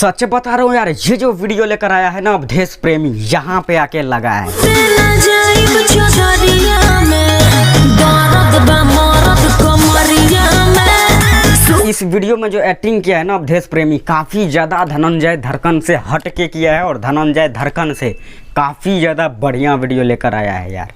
सच बता रहा हूँ यार, ये जो वीडियो लेकर आया है ना अवधेश प्रेमी, यहाँ पे आके लगा है। इस वीडियो में जो एक्टिंग किया है ना अवधेश प्रेमी, काफी ज्यादा धनंजय धड़कन से हट के किया है और धनंजय धड़कन से काफी ज्यादा बढ़िया वीडियो लेकर आया है यार।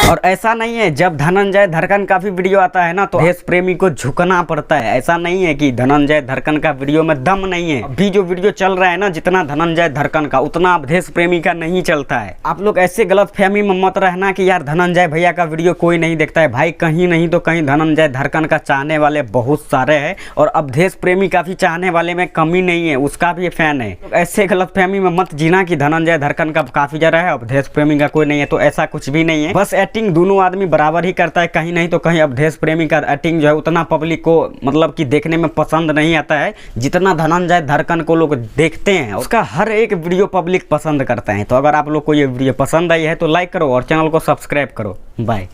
और ऐसा नहीं है, जब धनंजय धड़कन का भी वीडियो आता है ना तो अवधेश प्रेमी को झुकना पड़ता है। ऐसा नहीं है कि धनंजय धड़कन का वीडियो में दम नहीं है। अभी जो वीडियो चल रहा है ना, जितना धनंजय धड़कन का उतना अवधेश प्रेमी का नहीं चलता है। आप लोग ऐसे गलतफहमी में मत रहना कि यार धनंजय भैया का वीडियो कोई नहीं देखता है। भाई कहीं नहीं तो कहीं धनंजय धड़कन का चाहने वाले बहुत सारे हैं और अवधेश प्रेमी का भी चाहने वाले में कमी नहीं है, उसका भी फैन है। तो ऐसे गलतफहमी में मत जीना कि धनंजय धड़कन का काफी ज्यादा है, अवधेश प्रेमी का कोई नहीं है। तो ऐसा कुछ भी नहीं है, बस एक्टिंग दोनों आदमी बराबर ही करता है। कहीं नहीं तो कहीं अवधेश प्रेमी का एक्टिंग जो है उतना पब्लिक को मतलब कि देखने में पसंद नहीं आता है जितना धनंजय धड़कन को लोग देखते हैं। उसका हर एक वीडियो पब्लिक पसंद करते हैं। तो अगर आप लोग को ये वीडियो पसंद आई है तो लाइक करो और चैनल को सब्सक्राइब करो। बाय।